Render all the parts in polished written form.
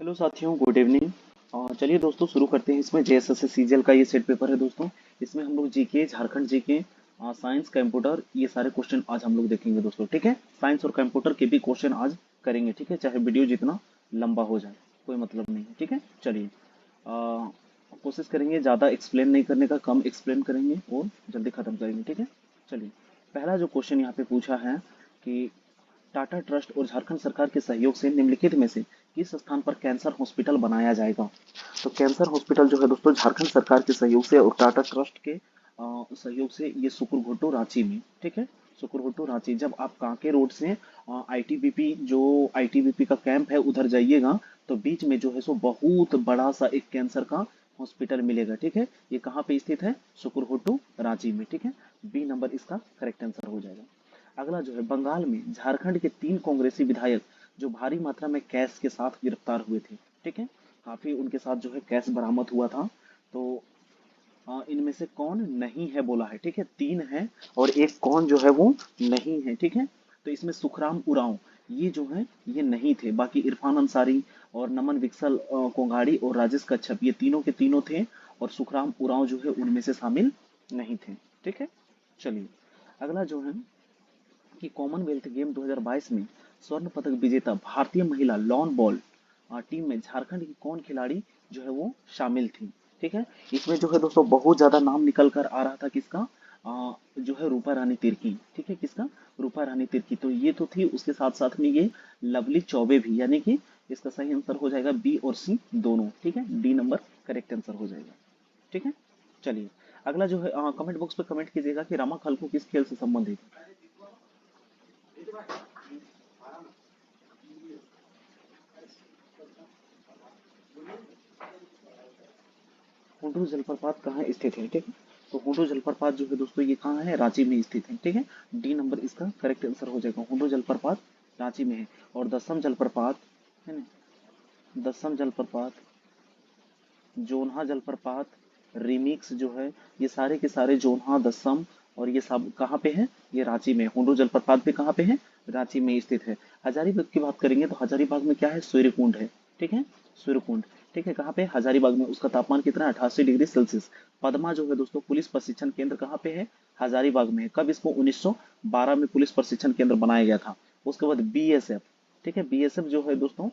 Hello साथियों, good evening. चलिए दोस्तों, शुरू करते हैं। इसमें जेएसएससी सीजीएल का ये सेट पेपर है दोस्तों। इसमें हम लोग GK, Jharkhand GK, science, computer, ये सारे क्वेश्चन आज हम लोग देखेंगे दोस्तों। ठीक है, साइंस और कंप्यूटर के भी क्वेश्चन आज करेंगे। ठीक है, चाहे वीडियो जितना लंबा हो जाए, कोई मतलब नहीं है। ठीक है, चलिए कोशिश करेंगे ज़्यादा एक्सप्लेन नहीं करने का, कम एक्सप्लेन करेंगे और जल्दी खत्म करेंगे। ठीक है, चलिए पहला जो क्वेश्चन यहाँ पे पूछा है कि टाटा ट्रस्ट और झारखंड सरकार के सहयोग से निम्नलिखित में से किस स्थान पर कैंसर हॉस्पिटल बनाया जाएगा। तो कैंसर हॉस्पिटल जो है दोस्तों, झारखंड सरकार के सहयोग से और टाटा ट्रस्ट के सहयोग से ये सुकुरघोटू रांची में। ठीक है, सुकुरघोटू रांची। जब आप कांके रोड से आईटीबीपी, जो आईटीबीपी का कैंप है, उधर जाइएगा तो बीच में जो है सो बहुत बड़ा सा एक कैंसर का हॉस्पिटल मिलेगा। ठीक है, ये कहाँ पे स्थित है? सुकुरघोटू रांची में। ठीक है, बी नंबर इसका करेक्ट आंसर हो जाएगा। अगला जो है, बंगाल में झारखंड के 3 कांग्रेसी विधायक जो भारी मात्रा में कैश के साथ गिरफ्तार हुए थे। ठीक है, काफी उनके साथ जो है कैश बरामद हुआ था। तो इनमें से कौन नहीं है बोला है। ठीक है, 3 है और एक कौन जो है वो नहीं है। ठीक है, तो इसमें सुखराम उरांव ये जो है ये नहीं थे। बाकी इरफान अंसारी और नमन विकसल कोंघाड़ी और राजेश कच्छप ये तीनों के तीनों थे, और सुखराम उरांव जो है उनमें से शामिल नहीं थे। ठीक है, चलिए अगला जो है कि कॉमनवेल्थ गेम 2022 में स्वर्ण पदक विजेता भारतीय महिला लॉन बॉल टीम में झारखंड की कौन खिलाड़ी जो है वो शामिल थी। ठीक है, इसमें जो है दोस्तों बहुत ज्यादा नाम निकल कर आ रहा था। किसका? जो है रूपा रानी तिर्की। ठीक है, किसका? रूपा रानी तिर्की। तो ये तो थी, उसके साथ साथ में ये लवली चौबे भी, यानी कि इसका सही आंसर हो जाएगा बी और सी दोनों। ठीक है, डी नंबर करेक्ट आंसर हो जाएगा। ठीक है, चलिए अगला जो है, कमेंट बॉक्स पे कमेंट कीजिएगा कि रामा खलको किस खेल से संबंधित है। हुडू जलप्रपात कहाँ स्थित है? ठीक है, तो हुडू जलप्रपात जो है दोस्तों ये कहाँ है? रांची में स्थित है। ठीक है, डी नंबर इसका करेक्ट आंसर हो जाएगा। हुडू जलप्रपात रांची में है। और दसम जलप्रपात है ना, दसम जलप्रपात, जोन्हा जलप्रपात, रिमिक्स जो है, ये सारे के सारे जोन्हा, दसम और ये सब कहाँ पे है? ये रांची में। हुडू जलप्रपात भी कहाँ पे है? रांची में स्थित है। हजारीबाग की बात करेंगे तो हजारीबाग में क्या है? सूर्यकुंड है। ठीक है, सूर्यकुंड। ठीक है, कहाँ पे? हजारीबाग में। उसका तापमान कितना है? 88 डिग्री सेल्सियस। पदमा जो है दोस्तों पुलिस प्रशिक्षण केंद्र कहाँ पे है? हजारीबाग में है। कब इसको 1912 में पुलिस प्रशिक्षण केंद्र बनाया गया था। उसके बाद बीएसएफ। ठीक है, बीएसएफ जो है दोस्तों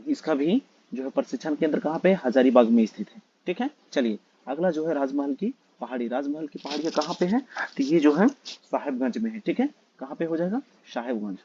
इसका भी जो है प्रशिक्षण केंद्र कहाँ पे है? हजारीबाग में स्थित है। ठीक है, चलिए अगला जो है, राजमहल की पहाड़ी। राजमहल की पहाड़ियाँ कहाँ पे है? तो ये जो है साहेबगंज में है। ठीक है, कहाँ पे हो जाएगा? साहेबगंज।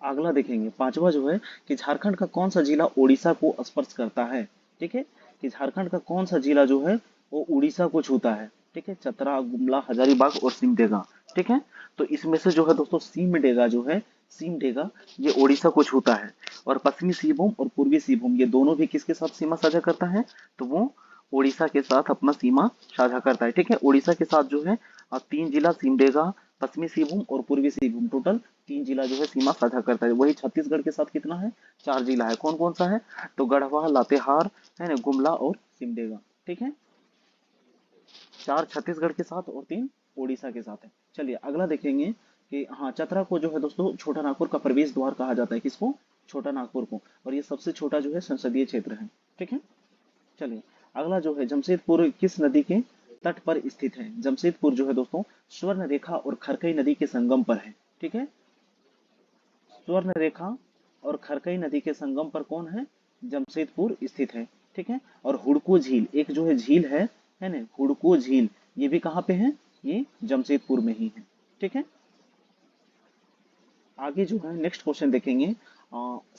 अगला देखेंगे, पांचवा जो है कि झारखंड का कौन सा जिला उड़ीसा को स्पर्श करता है। ठीक है, कि झारखंड का कौन सा जिला जो है वो उड़ीसा को छूता है। ठीक है, चतरा, गुमला, हजारीबाग और सिमडेगा। ठीक है, तो इसमें से जो है दोस्तों सिमडेगा जो है, सिमडेगा ये उड़ीसा को छूता है। और पश्चिमी सिंहभूम और पूर्वी सिंहभूम ये दोनों भी किसके साथ सीमा साझा करता है? तो वो उड़ीसा के साथ अपना सीमा साझा करता है। ठीक है, उड़ीसा के साथ जो है 3 जिला सिमडेगा, पश्चिमी सिंहभूम और पूर्वी सिंहभूम, टोटल 3 जिला जो है सीमा साझा करता है। वही छत्तीसगढ़ के साथ कितना है? 4 जिला है। कौन कौन सा है? तो गढ़वा, लातेहार है ना, गुमला और सिमडेगा। ठीक है, 4 छत्तीसगढ़ के साथ और 3 उड़ीसा के साथ है। चलिए अगला देखेंगे कि हाँ, चतरा को जो है दोस्तों छोटा नागपुर का प्रवेश द्वार कहा जाता है। किसको? छोटा नागपुर को। और ये सबसे छोटा जो है संसदीय क्षेत्र है। ठीक है, चलिए अगला जो है, जमशेदपुर किस नदी के तट पर स्थित है? जमशेदपुर जो है दोस्तों स्वर्ण रेखा और खरकई नदी के संगम पर है। ठीक है, स्वर्ण रेखा और खरकई नदी के संगम पर कौन है? जमशेदपुर स्थित है। ठीक है, और हुड़को झील एक जो है झील है ना, हुड़को झील, ये भी कहाँ पे है? ये जमशेदपुर में ही है। ठीक है, आगे जो है नेक्स्ट क्वेश्चन देखेंगे,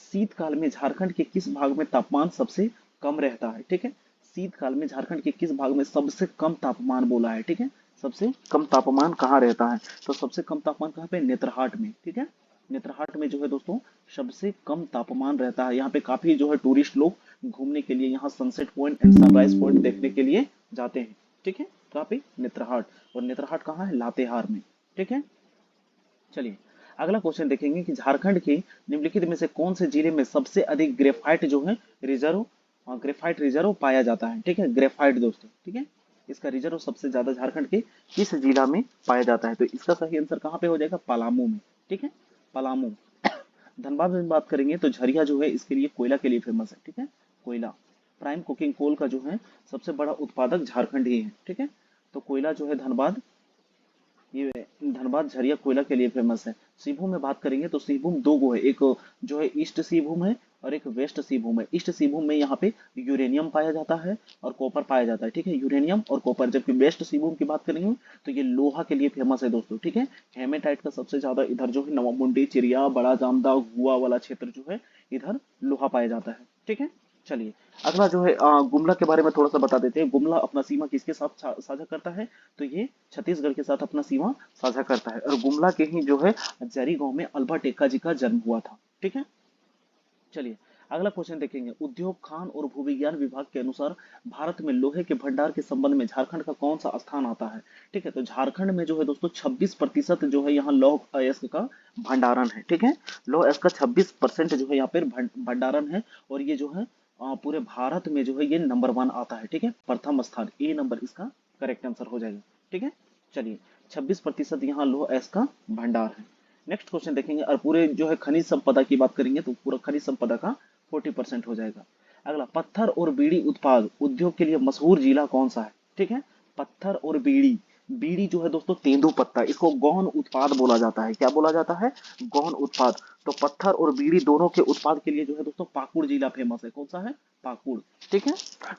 शीतकाल में झारखंड के किस भाग में तापमान सबसे कम रहता है? ठीक है, शीतकाल में झारखंड के किस भाग में सबसे कम तापमान बोला है? ठीक है, सबसे कम तापमान कहाँ रहता है? तो सबसे कम तापमान कहाँ पे? नेत्रहाट में। ठीक है, नेत्रहाट में जो है दोस्तों सबसे कम तापमान रहता है। यहाँ पे काफी जो है टूरिस्ट लोग घूमने के लिए, यहाँ sunset point and sunrise point देखने के लिए जाते हैं। ठीक है, काफी नेत्रहाट। और नेत्रहाट कहाँ है? लातेहार में। ठीक है, चलिए अगला क्वेश्चन देखेंगे कि झारखंड के निम्नलिखित में से कौन से जिले में सबसे अधिक ग्रेफाइट जो है रिजर्व, ग्रेफाइट रिजर्व पाया जाता है। ठीक है, ग्रेफाइट दोस्तों। ठीक है, इसका रिजर्व सबसे ज्यादा झारखंड के किस जिला में पाया जाता है? तो इसका सही आंसर कहाँ पे हो जाएगा? पलामू में। ठीक है, पलामू। धनबाद में बात करेंगे तो झरिया जो है इसके लिए कोयला के लिए फेमस है, ठीक है। कोयला, प्राइम कुकिंग कोल का जो है सबसे बड़ा उत्पादक झारखंड ही है, ठीक है। तो कोयला जो है धनबाद, ये धनबाद झरिया कोयला के लिए फेमस है। सिंहभूम में बात करेंगे तो सिंहभूम दो गो है, एक जो है ईस्ट सिंहभूम है और एक वेस्ट सिंहभूम है। ईस्ट सिंहभूम में यहाँ पे यूरेनियम पाया जाता है और कॉपर पाया जाता है, ठीक है, यूरेनियम और कॉपर। जबकि वेस्ट सिंहभूम की बात करेंगे तो ये लोहा के लिए फेमस है दोस्तों, ठीक है। हेमेटाइट का सबसे ज्यादा इधर जो है नवामुंडी, चिरिया, बड़ा जामदा, गुआ वाला क्षेत्र जो है इधर लोहा पाया जाता है, ठीक है। चलिए अगला जो है गुमला के बारे में थोड़ा सा बता देते हैं। गुमला अपना सीमा किसके साथ साझा करता है, तो ये छत्तीसगढ़ के साथ अपना सीमा साझा करता है। और गुमला के ही जो है जरी गांव में अल्बर्ट एक्का जी का जन्म हुआ था, ठीक है। चलिए अगला क्वेश्चन देखेंगे। उद्योग, खान और भूविज्ञान विभाग के अनुसार भारत में लोहे के भंडार के संबंध में झारखंड का कौन सा स्थान आता है, ठीक है। तो झारखंड में जो है दोस्तों 26% जो है यहाँ लौह अयस्क का भंडारण है, ठीक है। लौह अयस्क का 26% जो है यहाँ पर भंडारण है। और ये जो है पूरे भारत में जो है ये नंबर 1 आता है, ठीक है, प्रथम स्थान, ए नंबर इसका करेक्ट आंसर हो जाएगा, ठीक है। चलिए 26% यहाँ लौह अयस्क का भंडार है। नेक्स्ट क्वेश्चन देखेंगे और पूरे जो है खनिज संपदा की बात करेंगे तो पूरा खनिज संपदा का 40% हो जाएगा। अगला, पत्थर और बीड़ी उत्पाद उद्योग के लिए मशहूर जिला कौन सा है, ठीक है। पत्थर और बीड़ी, बीड़ी जो है दोस्तों तेंदुपत्ता, इसको गौण उत्पाद बोला जाता है। क्या बोला जाता है, गौण उत्पाद। तो पत्थर और बीड़ी दोनों के उत्पाद के लिए जो है दोस्तों पाकुड़ जिला फेमस है। कौन सा है, पाकुड़, ठीक है।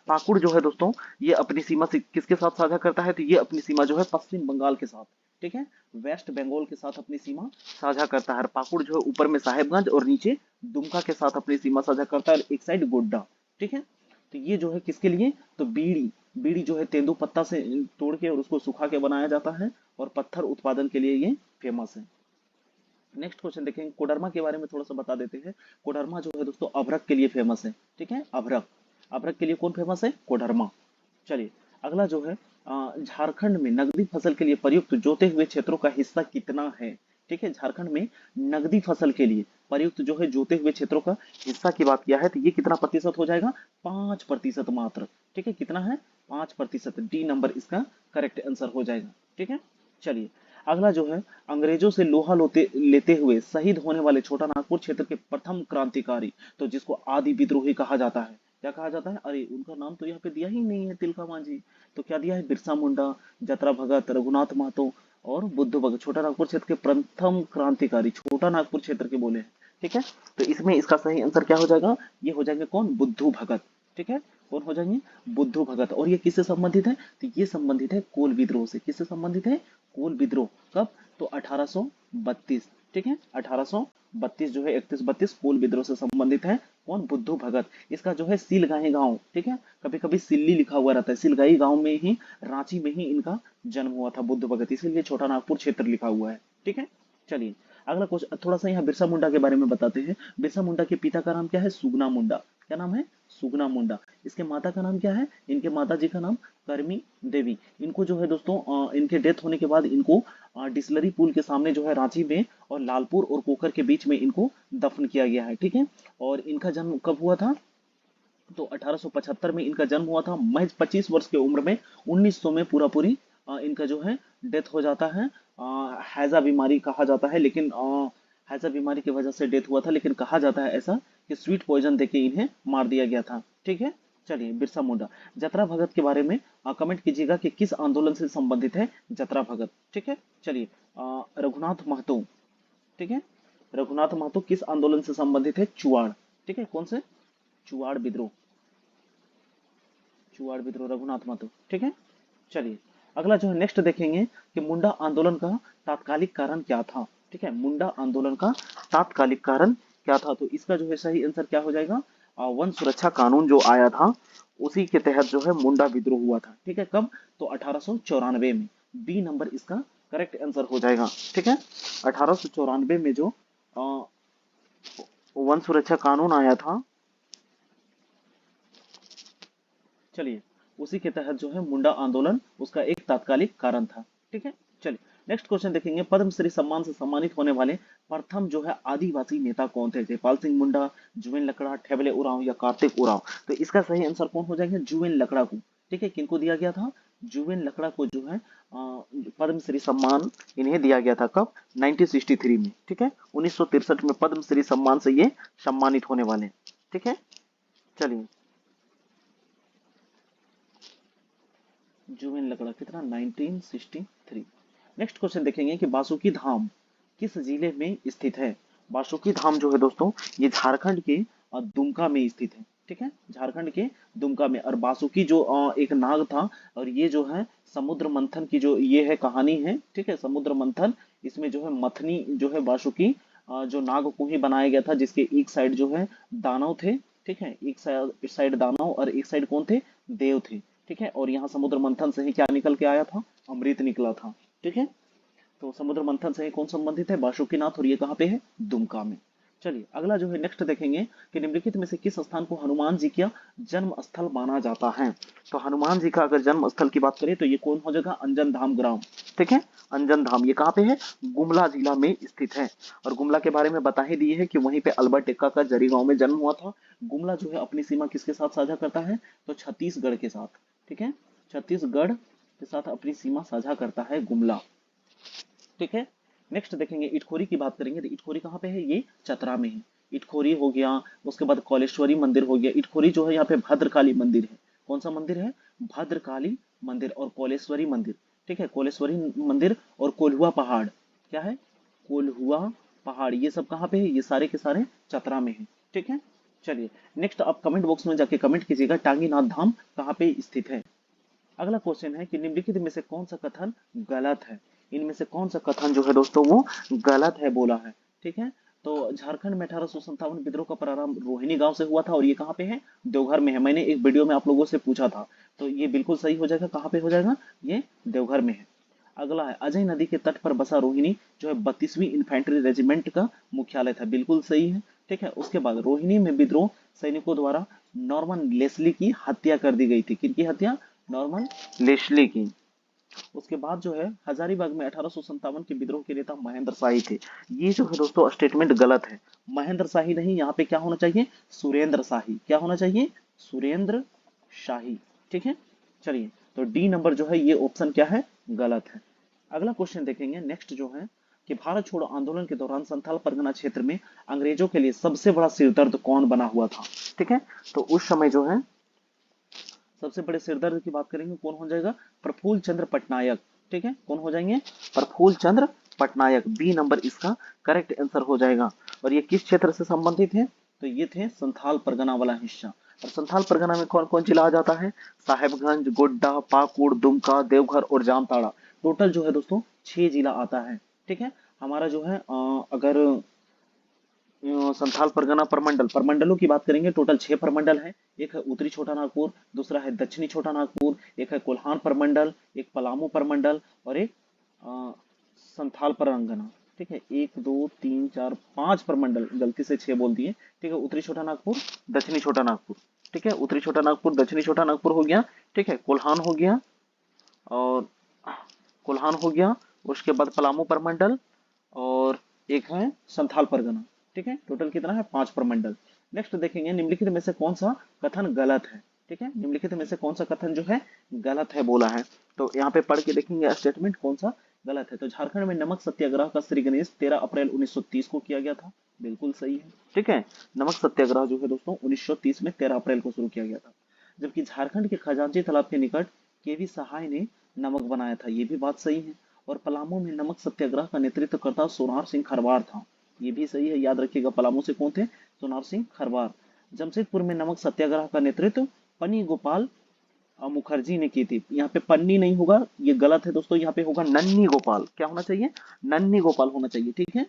पाकुड़ जो है दोस्तों ये अपनी सीमा से किसके साथ साझा करता है, तो ये अपनी सीमा जो है पश्चिम बंगाल के साथ, ठीक है, वेस्ट बंगाल के साथ अपनी सीमा साझा करता है। पाकुड़ जो है ऊपर में साहेबगंज और नीचे दुमका के साथ अपनी सीमा साझा करता है, और एक साइड गोड्डा, ठीक है। तो ये जो है किसके लिए, तो बीड़ी, बीड़ी जो है तेंदुपत्ता से तोड़ के और उसको सुखा के बनाया जाता है और पत्थर उत्पादन के लिए ये फेमस है। नेक्स्ट क्वेश्चन देखेंगे। कोडरमा के बारे में थोड़ा सा बता देते हैं। कोडरमा जो है दोस्तों अभ्रक के लिए फेमस है, ठीक है, अभ्रक, अभ्रक के लिए कौन फेमस है, कोडरमा। चलिए अगला जो है झारखंड में नगदी फसल के लिए प्रयुक्त जोते हुए क्षेत्रों का हिस्सा कितना है, ठीक है। झारखंड में नगदी फसल के लिए प्रयुक्त जो है जोते हुए क्षेत्रों का हिस्सा की बात किया है तो ये कितना प्रतिशत हो जाएगा, 5% मात्र, ठीक है। कितना है, 5%, डी नंबर इसका करेक्ट आंसर हो जाएगा, ठीक है। चलिए अगला जो है, अंग्रेजों से लोहा लेते हुए शहीद होने वाले छोटा नागपुर क्षेत्र के प्रथम क्रांतिकारी, तो जिसको आदि विद्रोही कहा जाता है, क्या कहा जाता है, अरे उनका नाम तो यहाँ पे दिया ही नहीं है, तिलका मांझी। तो क्या दिया है, बिरसा मुंडा, जतरा भगत, रघुनाथ महतो और बुद्ध भगत। छोटा नागपुर क्षेत्र के प्रथम क्रांतिकारी छोटा नागपुर क्षेत्र के बोले हैं, ठीक है। तो इसमें इसका सही आंसर क्या हो जाएगा, ये हो जाएंगे कौन, बुद्धू भगत, ठीक है। कौन हो जाएंगे, बुद्धू भगत। और ये किससे संबंधित है, तो ये संबंधित है कोल विद्रोह से। किससे संबंधित है, कोल विद्रोह। कब, तो 1832, ठीक है, 1832 जो है 31-32 कोल विद्रोह से संबंधित है। कौन, बुद्धू भगत। इसका जो है सिलगाही गांव, ठीक है, कभी कभी सिल्ली लिखा हुआ रहता है, सिलगाही गांव में ही, रांची में ही इनका जन्म हुआ था बुद्ध भगत, इसीलिए छोटा नागपुर क्षेत्र लिखा हुआ है, ठीक है। चलिए अगला क्वेश्चन, थोड़ा सा यहाँ बिरसा मुंडा के बारे में बताते हैं। बिरसा मुंडा के पिता का नाम क्या है, सुगना मुंडा। क्या नाम है, सुगना मुंडा। इसके माता का नाम क्या है, इनके माता जी का नाम करमी देवी। इनको जो है दोस्तों इनके डेथ होने के बाद इनको डिसलरी पुल के सामने जो है रांची में और लालपुर और कोकर के बीच में इनको दफन किया गया है, ठीक है। और इनका जन्म कब हुआ था, तो 1875 में इनका जन्म हुआ था। महज 25 वर्ष की उम्र में 1900 में पूरा पूरी इनका जो है डेथ हो जाता है। हैजा बीमारी कहा जाता है, लेकिन हैजा बीमारी की वजह से डेथ हुआ था, लेकिन कहा जाता है ऐसा कि स्वीट पॉइजन देके इन्हें मार दिया गया था, ठीक है। चलिए बिरसा मुंडा। जतरा भगत के बारे में कमेंट कीजिएगा कि किस आंदोलन से संबंधित है जतरा भगत, ठीक है। चलिए रघुनाथ महतो, ठीक है, रघुनाथ महतो किस आंदोलन से संबंधित है, चुआड़, ठीक है, कौन से, चुआड़ विद्रोह, चुआड़ विद्रोह रघुनाथ महतो, ठीक है। चलिए अगला जो है नेक्स्ट देखेंगे कि मुंडा आंदोलन का तात्कालिक कारण क्या था, ठीक है। मुंडा आंदोलन का तात्कालिक कारण क्या था, तो इसका जो है सही आंसर क्या हो जाएगा, वन सुरक्षा कानून जो आया था उसी के तहत जो है मुंडा विद्रोह हुआ था, ठीक है। कब, तो 1894 में, बी नंबर इसका करेक्ट आंसर हो जाएगा, ठीक है। 1894 में जो वन सुरक्षा कानून आया था, चलिए उसी के तहत जो है मुंडा आंदोलन उसका एक तात्कालिक कारण था, ठीक है। चलिए नेक्स्ट क्वेश्चन देखेंगे। पद्मश्री सम्मान से सम्मानित होने वाले प्रथम जो है आदिवासी नेता कौन थे, जयपाल सिंह मुंडा, जुवेन लकड़ा, ठेबले उरांव या कार्तिक उरांव। तो इसका सही आंसर कौन हो जाएगा, जुवेन लकड़ा को, ठीक है। किनको दिया गया था, जुवेन लकड़ा को जो है पद्मश्री सम्मान इन्हें दिया गया था कब? 1963 में, ठीक है। 1963 में पद्मश्री सम्मान से ये सम्मानित होने वाले हैं, ठीक है। चलिए, जुबिन लकड़ा कितना? 1963। नेक्स्ट क्वेश्चन देखेंगे कि बासुकी धाम किस जिले में स्थित है? बासुकी धाम जो है दोस्तों, ये झारखंड के दुमका में स्थित है, ठीक है। झारखंड के दुमका में। और बासुकी जो एक नाग था, और ये जो है समुद्र मंथन की जो ये है कहानी है, ठीक है। समुद्र मंथन, इसमें जो है मथनी जो है बासुकी जो नाग को ही बनाया गया था, जिसके एक साइड जो है दानव थे, ठीक है। एक साइड दानव और एक साइड कौन थे? देव थे, ठीक है। और यहाँ समुद्र मंथन से ही क्या निकल के आया था? अमृत निकला था, ठीक है। तो समुद्र मंथन से कौन संबंधित है? बासुकीनाथ। और ये कहाँ पे है? दुमका में। चलिए, अगला जो है नेक्स्ट देखेंगे कि निम्नलिखित में से किस स्थान को हनुमान जी का जन्म स्थल माना जाता है? तो हनुमान जी का अगर जन्म स्थल की बात करें तो ये कौन हो जाएगा? अंजन धाम ग्राम, ठीक है। अंजन धाम ये कहाँ पे है? गुमला जिला में स्थित है। और गुमला के बारे में बता ही दिए है कि वहीं पे अल्बर्ट एक्का का जरी गांव में जन्म हुआ था। गुमला जो है अपनी सीमा किसके साथ साझा करता है? तो छत्तीसगढ़ के साथ, ठीक है। छत्तीसगढ़ के साथ अपनी सीमा साझा करता है गुमला, ठीक है। नेक्स्ट देखेंगे, इटखोरी की बात करेंगे तो इटखोरी कहाँ पे है? ये चतरा में है। इटखोरी हो गया, उसके बाद कौलेश्वरी मंदिर हो गया। इटखोरी जो है यहाँ पे भद्रकाली मंदिर है। कौन सा मंदिर है? भद्रकाली मंदिर और कौलेश्वरी मंदिर, ठीक है। कौलेश्वरी मंदिर और कोल्हुआ पहाड़, क्या है? कोल्हुआ पहाड़, ये सब कहाँ पे है? ये सारे के सारे चतरा में है, ठीक है। चलिए, नेक्स्ट आप कमेंट बॉक्स में जाके कमेंट कीजिएगा टांगीनाथ धाम कहाँ पे स्थित है। अगला क्वेश्चन है कि निम्नलिखित में से कौन सा कथन गलत है? इनमें से कौन सा कथन जो है दोस्तों वो गलत है बोला है, ठीक है। तो झारखंड में 1857 विद्रोह का प्रारंभ रोहिणी गांव से हुआ था, और ये कहाँ पे है? देवघर में है। मैंने एक वीडियो में आप लोगों से पूछा था, तो ये बिल्कुल सही हो जाएगा। कहाँ पे हो जाएगा? ये देवघर में है। अगला है, अजय नदी के तट पर बसा रोहिणी जो है 32वीं इन्फेंट्री रेजिमेंट का मुख्यालय था। बिल्कुल सही है, ठीक है। उसके बाद रोहिणी में विद्रोह सैनिकों द्वारा नॉर्मन लेस्ली की हत्या कर दी गई थी। किनकी हत्या? नॉर्मन लेस्ली की। उसके बाद जो है हजारीबाग में 1857 के विद्रोह के नेता महेंद्र शाही थे। ये जो है दोस्तों स्टेटमेंट गलत है। महेंद्र शाही नहीं, यहाँ पे क्या होना चाहिए? सुरेंद्र शाही। क्या होना चाहिए? सुरेंद्र शाही, ठीक है। चलिए, तो डी नंबर जो है ये ऑप्शन क्या है? गलत है। अगला क्वेश्चन देखेंगे नेक्स्ट जो है कि भारत छोड़ो आंदोलन के दौरान संथाल परगना क्षेत्र में अंग्रेजों के लिए सबसे बड़ा सिरदर्द कौन बना हुआ था? ठीक है, तो उस समय जो है सबसे बड़े सिरदर्द की बात करेंगे, कौन हो जाएगा? प्रफुल्ल चंद्र पटनायक, ठीक है। कौन हो जाएंगे? प्रफुल्ल चंद्र पटनायक। बी नंबर इसका करेक्ट आंसर हो जाएगा। और ये किस क्षेत्र से संबंधित है? तो ये थे संथाल परगना वाला हिस्सा। और संथाल परगना में कौन कौन जिला आ जाता है? साहेबगंज, गोड्डा, पाकुड़, दुमका, देवघर और जामताड़ा। टोटल जो है दोस्तों 6 जिला आता है, ठीक है। हमारा जो है अगर संथाल परगना प्रमंडल, प्रमंडलों की बात करेंगे, टोटल 6 प्रमंडल है। एक है उत्तरी छोटा नागपुर, दूसरा है दक्षिणी छोटा नागपुर, एक है कोल्हान प्रमंडल, एक पलामू प्रमंडल और एक अ, संथाल परगना, ठीक है। 1 2 3 4 5 प्रमंडल, गलती से 6 बोल दिए, ठीक है। उत्तरी छोटा नागपुर, दक्षिणी छोटा नागपुर, ठीक है। उत्तरी छोटा नागपुर, दक्षिणी छोटा नागपुर हो गया, ठीक है। कोल्हान हो गया, और कोल्हान हो गया, उसके बाद पलामू प्रमंडल, और एक है संथाल परगना, ठीक है। टोटल कितना है? 5 प्रमंडल। नेक्स्ट देखेंगे निम्नलिखित में से कौन सा कथन गलत है, ठीक है। निम्नलिखित में से कौन सा कथन जो है गलत है बोला है, तो यहाँ पे पढ़ के देखेंगे स्टेटमेंट कौन सा गलत है। तो झारखंड में नमक सत्याग्रह का श्री गणेश 13 अप्रैल 1930 को किया गया था। बिल्कुल सही है, ठीक है। नमक सत्याग्रह जो है दोस्तों 1930 में 13 अप्रैल को शुरू किया गया था। जबकि झारखंड के खजांची तालाब के निकट केवी सहाय ने नमक बनाया था। ये भी बात सही है। और पलामू में नमक सत्याग्रह का नेतृत्व करता सोनार सिंह खरवार था। ये भी सही है, याद रखिएगा। पलामू से कौन थे? सोनार सिंह खरवार। जमशेदपुर में नमक सत्याग्रह का नेतृत्व पन्नी गोपाल मुखर्जी ने की थी। यहाँ पे पन्नी नहीं होगा, ये गलत है दोस्तों। यहाँ पे होगा नन्नी गोपाल। क्या होना चाहिए? नन्नी गोपाल होना चाहिए, ठीक है।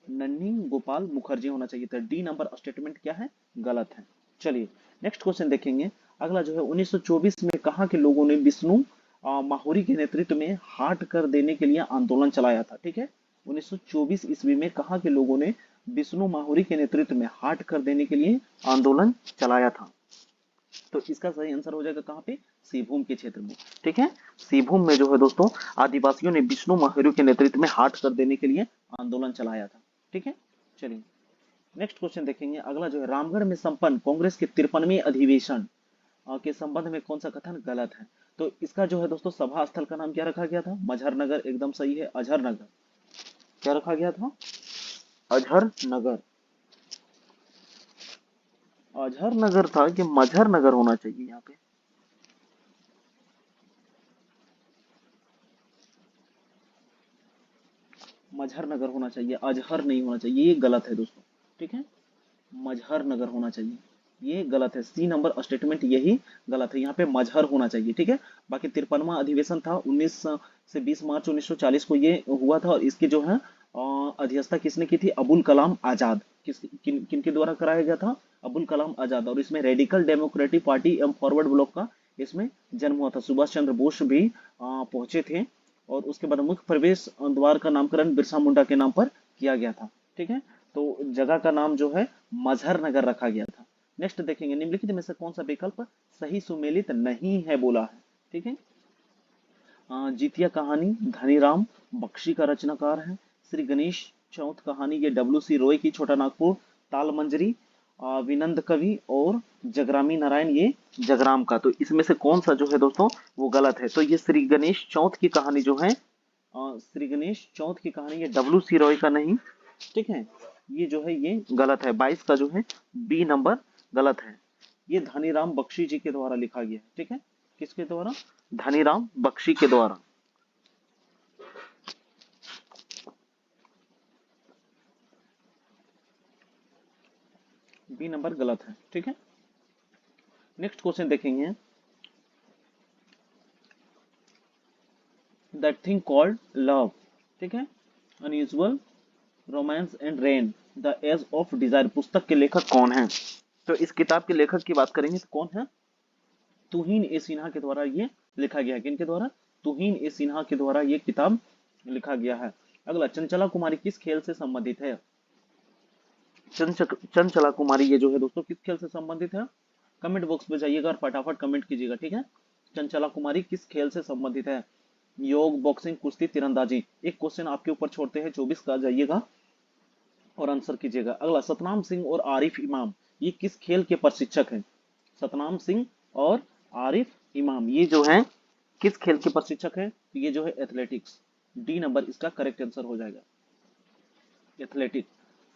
नन्नी गोपाल मुखर्जी होना चाहिए। तो डी नंबर स्टेटमेंट क्या है? गलत है। चलिए, नेक्स्ट क्वेश्चन देखेंगे। अगला जो है 1924 में कहाँ के लोगों ने विष्णु माहुरी के नेतृत्व में हाट कर देने के लिए आंदोलन चलाया था, ठीक है। 1924 ईस्वी में कहाँ के लोगों ने विष्णु माहुरी के नेतृत्व में हाट कर देने के लिए आंदोलन चलाया था? तो इसका सही आंसर हो जाएगा कहाँ पे? सिंहभूम के क्षेत्र में, ठीक है। सिंहभूम में जो है दोस्तों आदिवासियों ने विष्णु माहुरी के नेतृत्व में हाट कर देने के लिए आंदोलन चलाया था, ठीक है। चलिए, नेक्स्ट क्वेश्चन देखेंगे। अगला जो है रामगढ़ में संपन्न कांग्रेस के 53वें अधिवेशन के संबंध में कौन सा कथन गलत है? तो इसका जो है दोस्तों सभा स्थल का नाम क्या रखा गया था? मजहर नगर, एकदम सही है, अजहर नगर। क्या रखा गया था? अजहर नगर। अजहर नगर था कि मजहर नगर होना चाहिए यहाँ पे? मजहर नगर होना चाहिए, अजहर नहीं होना चाहिए, ये गलत है दोस्तों। ठीक है, मजहर नगर होना चाहिए, ये गलत है। सी नंबर स्टेटमेंट यही गलत है, यहाँ पे मजहर होना चाहिए। ठीक है, बाकी 53वां अधिवेशन था 19 से 20 मार्च 1940 को ये हुआ था, और इसकी जो है अध्यक्षता किसने की थी? अबुल कलाम आजाद। किनके द्वारा कराया गया था? अबुल कलाम आजाद। और इसमें रेडिकल डेमोक्रेटिक पार्टी एवं फॉरवर्ड ब्लॉक का इसमें जन्म हुआ था। सुभाष चंद्र बोस भी पहुंचे थे, और उसके बाद मुख्य प्रवेश द्वार का नामकरण बिरसा मुंडा के नाम पर किया गया था। ठीक है, तो जगह का नाम जो है मजहर नगर रखा गया था। नेक्स्ट देखेंगे, निम्नलिखित में से कौन सा विकल्प सही सुमेलित नहीं है बोला है। ठीक है, जीतिया कहानी धनीराम बख्शी का रचनाकार है। श्री गणेश चौथ कहानी ये डब्ल्यू सी रॉय की, छोटा नागपुर। ताल मंजरी विनंद कवि, और जगरामी नारायण ये जगराम का। तो इसमें से कौन सा जो है दोस्तों वो गलत है? तो ये श्री गणेश चौथ की कहानी जो है, श्री गणेश चौथ की कहानी ये डब्ल्यू सी रॉय का नहीं। ठीक है, ये जो है ये गलत है, 22 का जो है बी नंबर गलत है। ये धनीराम बख्शी जी के द्वारा लिखा गया है। ठीक है, किसके द्वारा? धनीराम बख्शी के द्वारा। बी नंबर गलत है। ठीक है, नेक्स्ट क्वेश्चन देखेंगे, दैट थिंग कॉल्ड लव। ठीक है, unusual romance and rain, the age of desire पुस्तक के लेखक कौन है? तो इस किताब के लेखक की बात करेंगे तो कौन है? तुहीन ए सिन्हा के द्वारा ये लिखा गया है। किनके द्वारा? तुहीन ए सिन्हा के द्वारा ये किताब लिखा गया है। अगला, चंचला कुमारी किस खेल से संबंधित है? चंचला कुमारी ये जो है दोस्तों किस खेल से संबंधित है? कमेंट बॉक्स में जाइएगा और फटाफट कमेंट कीजिएगा। ठीक है, चंचला कुमारी किस खेल से संबंधित है? योग, बॉक्सिंग, कुश्ती, तीरंदाजी। एक क्वेश्चन आपके ऊपर छोड़ते हैं, 24 का जाइएगा और आंसर कीजिएगा। अगला, सतनाम सिंह और आरिफ इमाम ये किस खेल के प्रशिक्षक हैं? सतनाम सिंह और आरिफ इमाम ये जो हैं किस खेल के प्रशिक्षक हैं? तो ये जो है एथलेटिक्स। डी नंबर इसका करेक्ट आंसर हो जाएगा, एथलेटिक।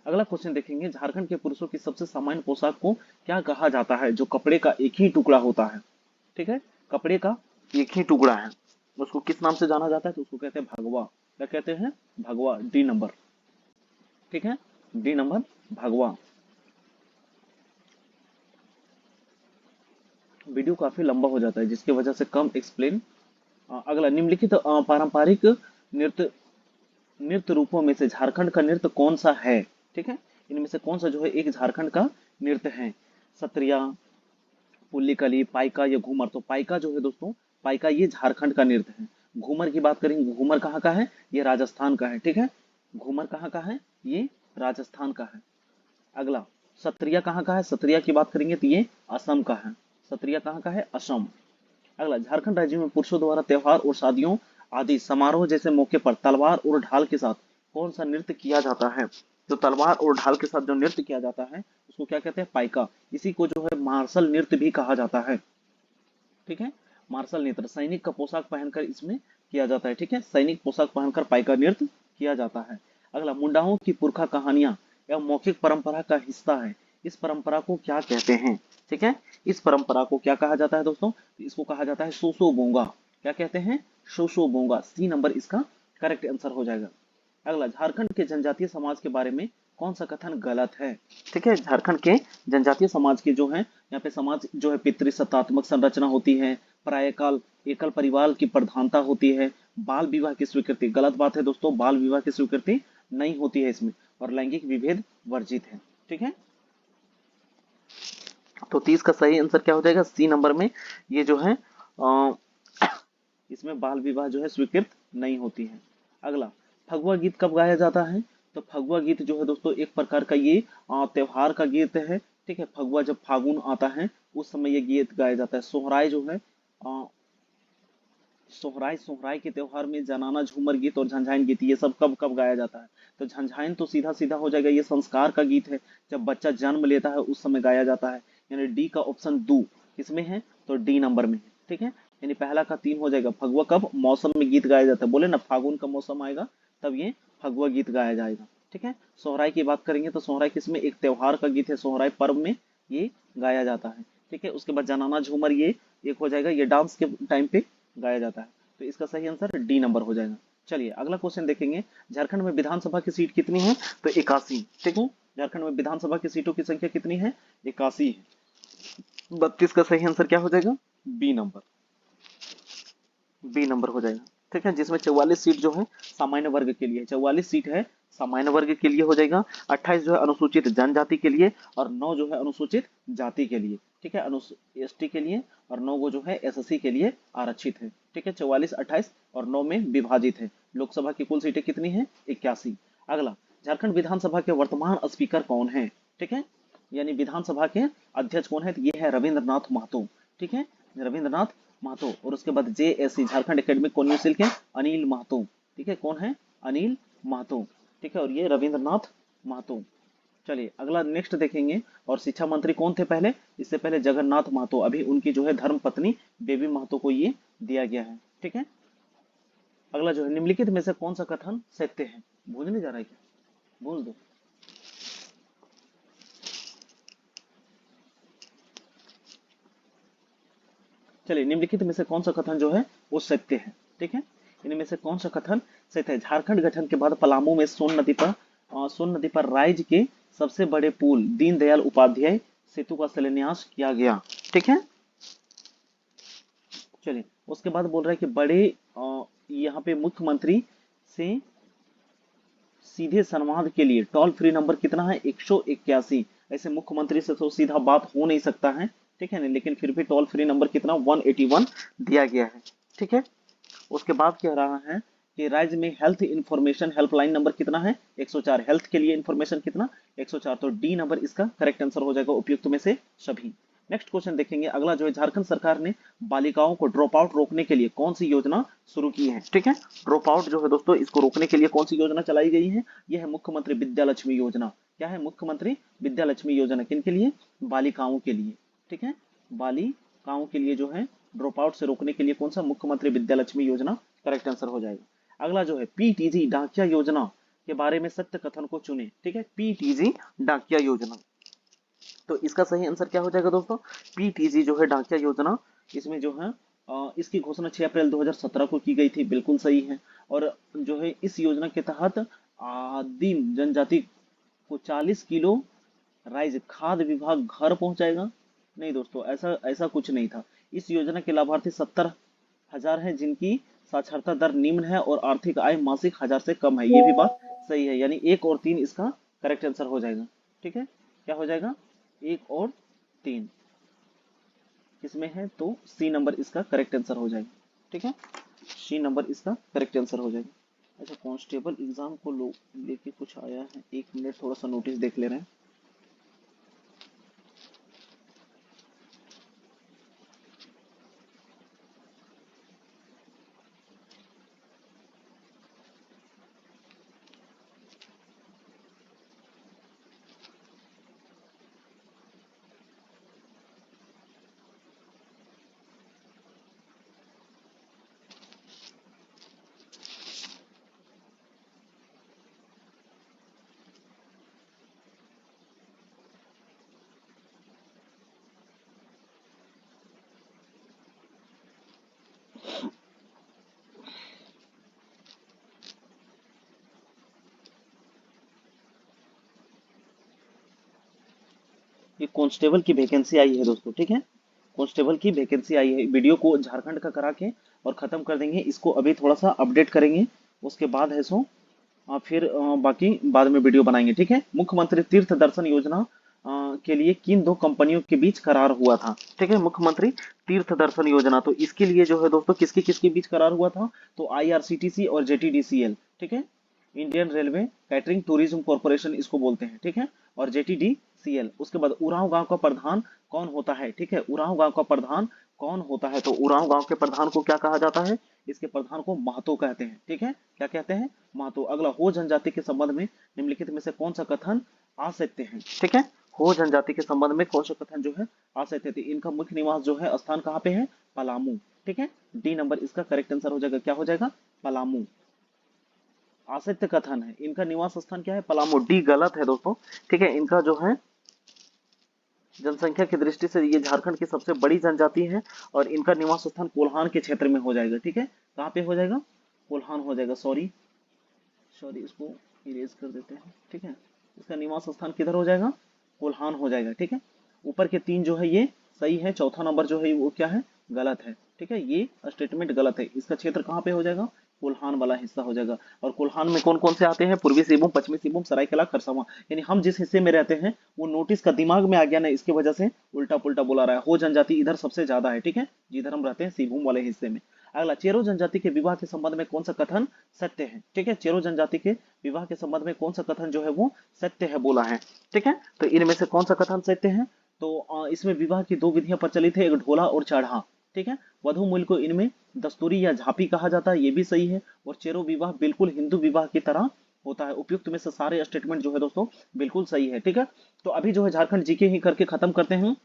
अगला क्वेश्चन देखेंगे, झारखंड के पुरुषों की सबसे सामान्य पोशाक को क्या कहा जाता है जो कपड़े का एक ही टुकड़ा होता है? ठीक है, कपड़े का एक ही टुकड़ा है, उसको किस नाम से जाना जाता है? तो उसको कहते हैं भगवा। क्या कहते हैं? भगवा, डी नंबर। ठीक है, डी नंबर भगवा। वीडियो काफी लंबा हो जाता है जिसकी वजह से कम एक्सप्लेन। अगला, निम्नलिखित पारंपरिक नृत्य नृत्य रूपों में से झारखंड का नृत्य कौन सा है? ठीक है, इनमें से कौन सा जो है एक झारखंड का नृत्य है? सत्रिया, पुल्लिकली, पाइका या घूमर? तो पाइका जो है दोस्तों, पाइका ये झारखंड का नृत्य है। घूमर की बात करेंगे, घूमर कहाँ का है? ये राजस्थान का है। ठीक है, घूमर कहाँ का है? ये राजस्थान का है। अगला, सत्रिया कहाँ का है? सत्रिया की बात करेंगे तो ये असम का है। सत्रिया कहाँ का है? असम। अगला, झारखंड राज्य में पुरुषों द्वारा त्योहार और शादियों आदि समारोह जैसे मौके पर तलवार और ढाल के साथ कौन सा नृत्य किया जाता है? तो तलवार और ढाल के साथ जो नृत्य किया जाता है उसको क्या कहते हैं? पाइका। इसी को जो है मार्शल नृत्य भी कहा जाता है। ठीक है, मार्शल नृत्य सैनिक का पोशाक पहनकर इसमें किया जाता है। ठीक है, सैनिक पोशाक पहनकर पाइका नृत्य किया जाता है। अगला, मुंडाओं की पुरखा कहानियां एवं मौखिक परंपरा का हिस्सा है, इस परंपरा को क्या कहते हैं? ठीक है, इस परंपरा को क्या कहा जाता है दोस्तों? इसको कहा जाता है सोसो बोंगा। क्या कहते हैं? सोसो बोंगा। सी नंबर इसका करेक्ट आंसर हो जाएगा। अगला, झारखंड के जनजातीय समाज के बारे में कौन सा कथन गलत है? ठीक है, झारखंड के जनजातीय समाज के जो है, यहाँ पे समाज जो है पितृसत्तात्मक संरचना होती है, प्रायःकाल एकल परिवार की प्रधानता होती है, बाल विवाह की स्वीकृति। गलत बात है दोस्तों, बाल विवाह की स्वीकृति नहीं होती है इसमें, और लैंगिक विभेद वर्जित है। ठीक है, तो 30 का सही आंसर क्या हो जाएगा? सी नंबर में ये जो है इसमें बाल विवाह जो है स्वीकृत नहीं होती है। अगला, फगुआ गीत कब गाया जाता है? तो फगुआ गीत जो है दोस्तों एक प्रकार का ये त्योहार का गीत है। ठीक है, फगुआ जब फागुन आता है उस समय ये गीत गाया जाता है। सोहराय जो है सोहराय सोहराय के त्योहार में जनाना झूमर गीत और झंझाइन गीत ये सब कब कब गाया जाता है? तो झंझाइन तो सीधा सीधा हो जाएगा, ये संस्कार का गीत है, जब बच्चा जन्म लेता है उस समय गाया जाता है। यानी डी का ऑप्शन दो किसमें है? तो डी नंबर में है। ठीक है, यानी पहला का 3 हो जाएगा। फगुआ कब मौसम में गीत गाया जाता है, बोले ना फागुन का मौसम आएगा तब ये फगुआ गीत गाया जाएगा। ठीक है। सोहराय की बात करेंगे तो सोहराय किसमें, एक त्योहार का गीत है, सोहराय पर्व में ये गाया जाता है। ठीक है। उसके बाद जनाना झूमर ये एक हो जाएगा, ये डांस के टाइम पे गाया जाता है। तो इसका सही आंसर डी नंबर हो जाएगा। चलिए अगला क्वेश्चन देखेंगे। झारखंड में विधानसभा की सीट कितनी है, तो 81। ठीक है। झारखंड में विधानसभा की सीटों की संख्या कितनी है, 81 है। 32 का सही आंसर क्या हो जाएगा, बी नंबर, बी नंबर हो जाएगा। ठीक है। जिसमें 44 सीट जो है सामान्य वर्ग के लिए, 44 सीट है सामान्य वर्ग के लिए हो जाएगा, 28 जो है अनुसूचित जनजाति के लिए, और 9 जो है अनुसूचित जाति के लिए। ठीक है। एसटी के लिए, और 9 वो जो है एसएससी के लिए आरक्षित है। ठीक है। 44, 28 और 9 में विभाजित है। लोकसभा की कुल सीटें कितनी है, 81। अगला, झारखंड विधानसभा के वर्तमान स्पीकर कौन है। ठीक है। यानी विधानसभा के अध्यक्ष कौन है, तो ये है रविंद्रनाथ महतो। ठीक है। रविंद्रनाथ महतो। और उसके बाद जेएससी झारखंड एकेडमिक काउंसिल के अनिल महतो। ठीक है। कौन है, अनिल महतो। ठीक है। और ये रविंद्रनाथ महतो। चलिए अगला नेक्स्ट देखेंगे। और शिक्षा मंत्री कौन थे पहले, इससे पहले जगन्नाथ महतो, अभी उनकी जो है धर्म पत्नी बेबी महतो को ये दिया गया है। ठीक है। अगला जो है, निम्नलिखित में से कौन सा कथन सत्य है, भूलने जा रहा है क्या, भूल दो। चलिए निम्नलिखित में से कौन सा कथन जो है वो सत्य है। ठीक है। इनमें से कौन सा कथन सत्य है। झारखंड गठन के बाद पलामू में सोन नदी पर राज्य के सबसे बड़े पुल दीनदयाल उपाध्याय सेतु का शिलान्यास किया गया। ठीक है। चलिए उसके बाद बोल रहा है कि बड़े यहाँ पे मुख्यमंत्री से सीधे संवाद के लिए टोल फ्री नंबर कितना है, 181। ऐसे मुख्यमंत्री से तो सीधा बात हो नहीं सकता है। ठीक है ना, लेकिन फिर भी टोल फ्री नंबर कितना 181 दिया गया है। ठीक है। उसके बाद कह रहा है कि राज्य में हेल्थ इंफॉर्मेशन हेल्पलाइन नंबर कितना है, 104। हेल्थ के लिए इंफॉर्मेशन कितना, 104। तो डी नंबर इसका करेक्ट आंसर हो जाएगा उपयुक्त में से सभी। नेक्स्ट क्वेश्चन देखेंगे। अगला जो है, झारखंड सरकार ने बालिकाओं को ड्रॉप आउट रोकने के लिए कौन सी योजना शुरू की है। ठीक है। ड्रॉप आउट जो है दोस्तों, इसको रोकने के लिए कौन सी योजना चलाई गई है, यह है मुख्यमंत्री विद्या लक्ष्मी योजना। क्या है, मुख्यमंत्री विद्या लक्ष्मी योजना। किन के लिए, बालिकाओं के लिए। ठीक है। बालिकाओं के लिए जो है ड्रॉप आउट से रोकने के लिए कौन सा, मुख्यमंत्री विद्या लक्ष्मी योजना करेक्ट आंसर हो जाएगा। अगला जो है, पीटीजी डाकिया योजना के बारे में सत्य कथन को चुने। ठीक है। पीटीजी डाकिया योजना, तो इसका सही आंसर क्या हो जाएगा दोस्तों, पीटीजी जो है डाकिया योजना। इसमें जो है इसकी घोषणा 6 अप्रैल 2017 को की गई थी, बिल्कुल सही है। और जो है इस योजना के तहत आदिम जनजाति को 40 किलो राइस खाद्य विभाग घर पहुंचाएगा। नहीं दोस्तों, ऐसा ऐसा कुछ नहीं था। इस योजना के लाभार्थी 70,000 हैं जिनकी साक्षरता दर निम्न है और आर्थिक आय मासिक 1000 से कम है। ये भी बात सही है, यानी 1 और 3 इसका करेक्ट आंसर हो जाएगा। ठीक है। क्या हो जाएगा, 1 और 3 किसमें है, तो सी नंबर इसका करेक्ट आंसर हो जाएगा। ठीक है। सी नंबर इसका करेक्ट आंसर हो जाएगा। अच्छा, कांस्टेबल एग्जाम को लेके कुछ आया है, 1 मिनट थोड़ा सा नोटिस देख ले रहे हैं। ये कांस्टेबल की वैकेंसी आई है दोस्तों। ठीक है। कांस्टेबल की वैकेंसी आई है। वीडियो को झारखंड का करा के और खत्म कर देंगे, इसको अभी थोड़ा सा अपडेट करेंगे। उसके बाद है सो फिर बाकी बाद में वीडियो बनाएंगे। ठीक है। मुख्यमंत्री तीर्थ दर्शन योजना के लिए किन 2 कंपनियों के बीच करार हुआ था। ठीक है। मुख्यमंत्री तीर्थ दर्शन योजना, तो इसके लिए जो है दोस्तों किसके किसके बीच करार हुआ था, तो आईआरसीटीसी और जेटीडीसीएल। ठीक है। Indian railway catering tourism corporation इसको बोलते हैं। ठीक है। और जेटीडीसीएल। उसके बाद उरांव गांव का प्रधान कौन होता है। ठीक है। उरांव गांव का प्रधान कौन होता है, तो उरांव गांव के प्रधान को क्या कहा जाता है, इसके प्रधान को महतो कहते हैं। ठीक है। क्या कहते हैं, महतो। अगला, हो जनजाति के संबंध में निम्नलिखित में से कौन सा कथन असत्य है। ठीक है। हो जनजाति के संबंध में कौन सा कथन जो है असत्य है। इनका मुख्य निवास जो है स्थान कहाँ पे है, पलामू। ठीक है, डी नंबर इसका करेक्ट आंसर हो जाएगा। क्या हो जाएगा? पलामू। आश्रित कथन है, इनका निवास स्थान क्या है? पलामू। डी गलत है दोस्तों, ठीक है। इनका जो है जनसंख्या की दृष्टि से ये झारखंड की सबसे बड़ी जनजाति है और इनका निवास स्थान कोल्हान के क्षेत्र में हो जाएगा, ठीक है। कहाँ पे हो जाएगा? कोल्हान हो जाएगा। सॉरी सॉरी, इसको इरेज कर देते हैं, ठीक है। इसका निवास स्थान किधर हो जाएगा? कोल्हान हो जाएगा, ठीक है। ऊपर के तीन जो है ये सही है, चौथा नंबर जो है वो क्या है? गलत है, ठीक है। ये स्टेटमेंट गलत है। इसका क्षेत्र कहाँ पे हो जाएगा? कोल्हान वाला हिस्सा हो जाएगा। और कोल्हान में कौन कौन से आते हैं? पूर्वी सिंहभूम, पश्चिमी सिंहभूम, सरायकेला, खरसावां। यानी हम जिस हिस्से में रहते हैं वो नोटिस का दिमाग में आ गया ना, इसकी वजह से उल्टा पुल्टा बोला रहा है। हो जनजाति इधर सबसे ज्यादा है, ठीक है, जिधर हम रहते हैं सिंहभूम वाले हिस्से में। अगला, चेरो जनजाति के विवाह के संबंध में कौन सा कथन सत्य है? ठीक है, चेरो जनजाति के विवाह के संबंध में कौन सा कथन जो है वो सत्य है बोला है, ठीक है। तो इनमें से कौन सा कथन सत्य है? तो इसमें विवाह की दो विधियां प्रचलित है, एक ढोला और चाढ़ा, ठीक है। वधु मूल को इनमें दस्तूरी या झापी कहा जाता है, ये भी सही है। और चेरो विवाह बिल्कुल हिंदू विवाह की तरह होता है। उपयुक्त में से सारे स्टेटमेंट जो है दोस्तों बिल्कुल सही है, ठीक है। तो अभी जो है झारखंड जीके ही करके खत्म करते हैं।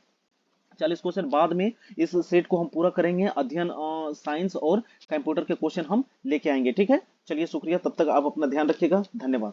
40 क्वेश्चन बाद में इस सेट को हम पूरा करेंगे। अध्ययन साइंस और कंप्यूटर के क्वेश्चन हम लेके आएंगे, ठीक है। चलिए शुक्रिया, तब तक आप अपना ध्यान रखिएगा, धन्यवाद।